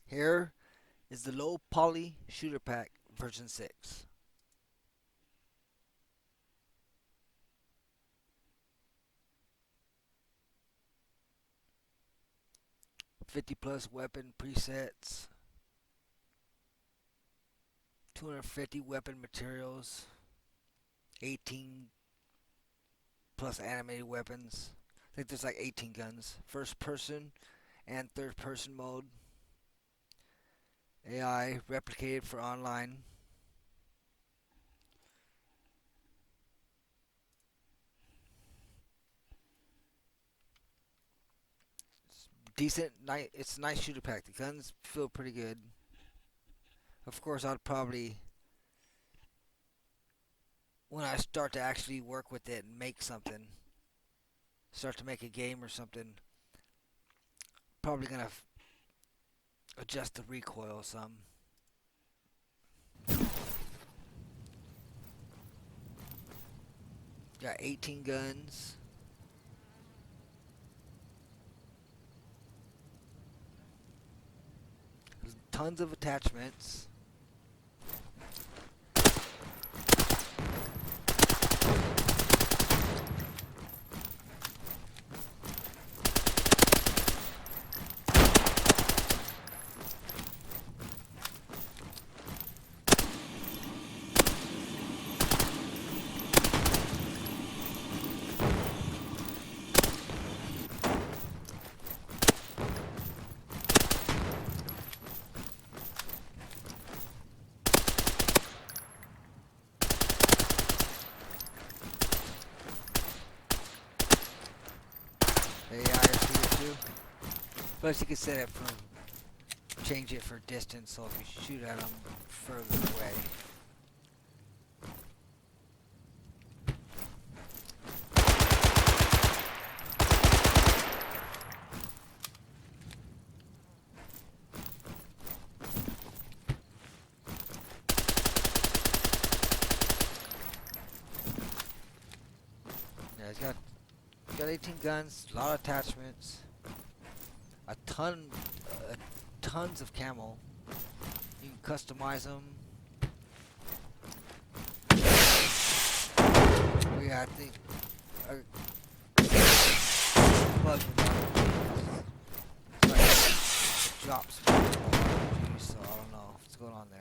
Here is the low poly shooter pack version 6. 50 plus weapon presets, 250 weapon materials, 18 plus animated weapons. I think there's like 18 guns. First person and third person mode. AI replicated for online. Decent, it's a nice shooter pack. The guns feel pretty good. Of course, I'd probably, when I start to actually work with it and make something, start to make a game or something, probably gonna adjust the recoil some. Got 18 guns. Tons of attachments. AI is here too. Plus you can set it for, change it for distance, so if you shoot at them further away. Yeah, it's got 18 guns, a lot of attachments, a tons of camo. You can customize them. Oh yeah, I think bug like it drops RPG, so I don't know what's going on there.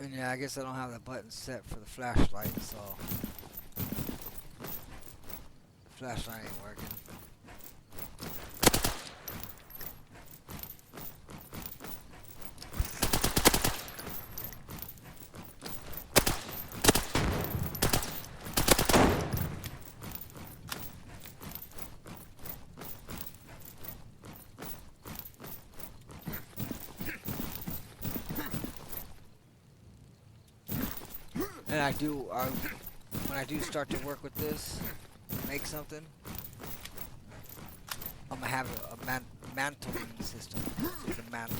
And yeah, I guess I don't have the button set for the flashlight, so the flashlight ain't working. And when I do start to work with this, make something, I'm gonna have a mantling system. So the mantle.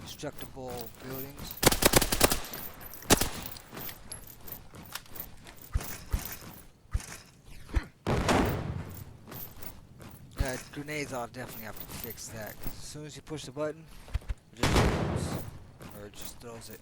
Destructible buildings. Yeah, grenades, I'll definitely have to fix that. 'Cause as soon as you push the button, it just shoots, or it just throws it.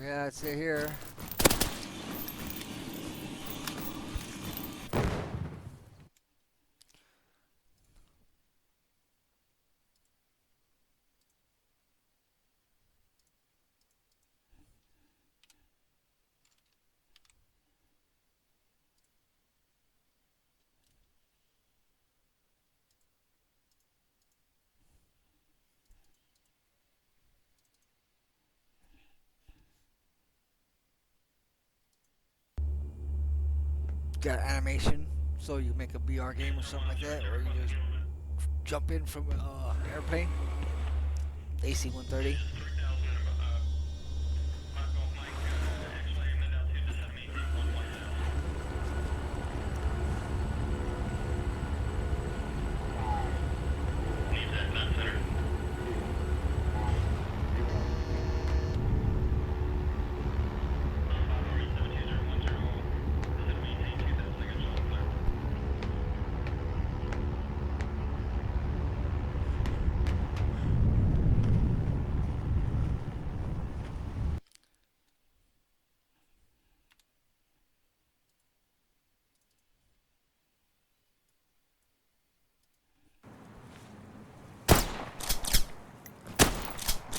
Yeah, it's here. Got animation, so you make a VR game or something like that, or you just jump in from an airplane. AC-130.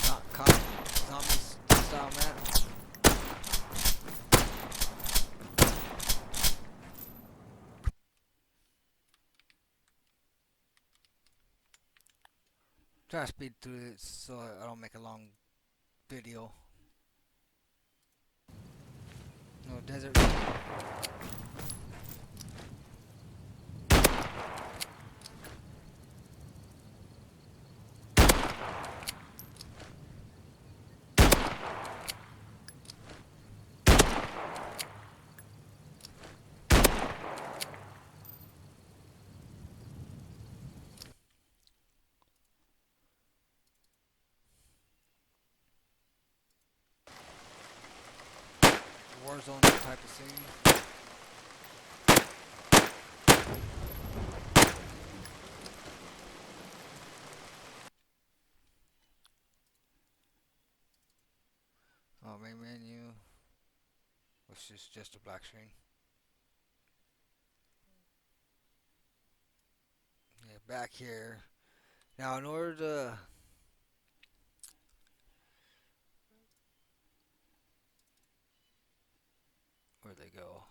Not cop, zombies style, man. Try to speed through it so I don't make a long video. No desert. Warzone type of scene. Oh, main menu, which is just a black screen. Yeah, back here. Now, in order to where'd they go?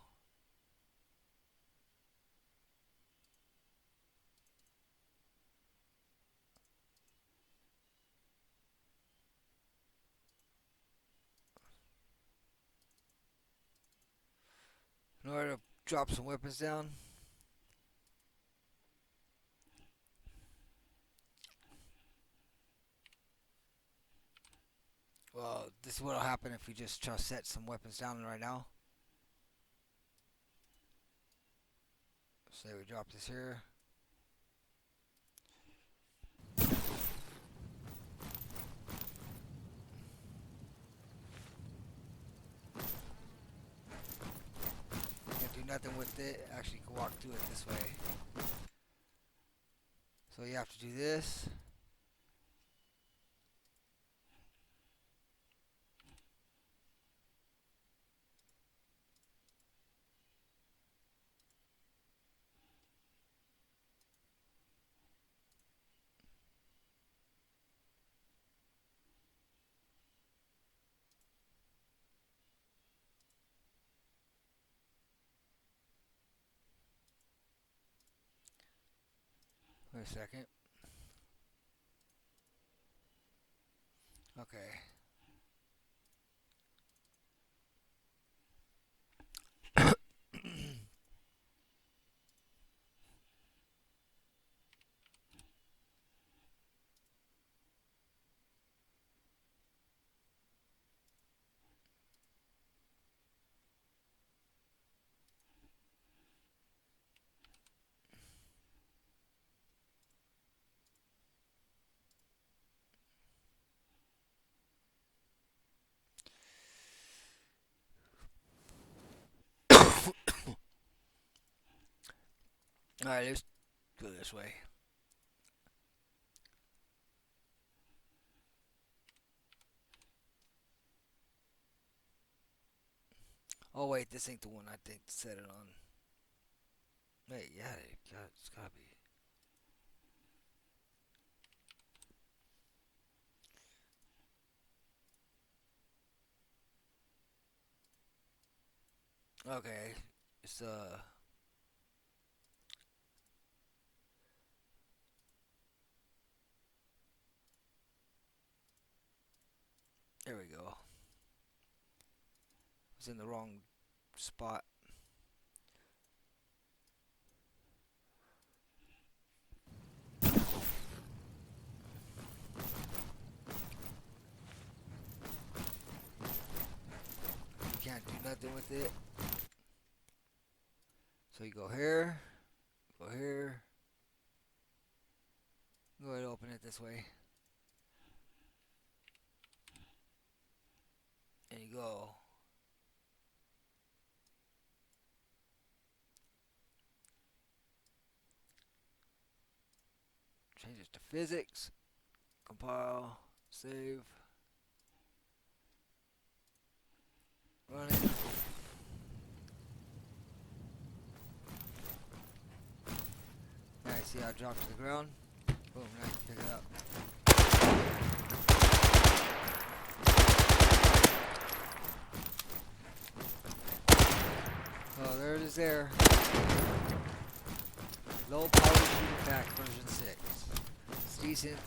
In order to drop some weapons down, well, this is what'll happen if you just try to set some weapons down right now. Say we drop this here. Can't do nothing with it. Actually, you can walk through it this way. So you have to do this. Wait a second. Okay. Alright, let's go this way. Oh wait, this ain't the one I think to set it on. Wait, yeah, it's gotta be. Okay, it's there we go. It's in the wrong spot. You can't do nothing with it. So you go here, go here. Go ahead and open it this way. And you go. Change it to physics. Compile. Save. Run it. Alright, see how it drops to the ground? Boom, now you can pick it up. Oh, there it is there. Low power shooter pack version 6. It's decent.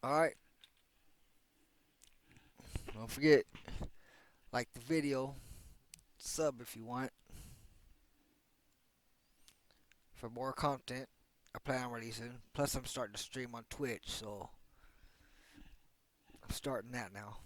Alright. Don't forget, like the video, sub if you want. For more content I plan on releasing. Plus I'm starting to stream on Twitch, so I'm starting that now.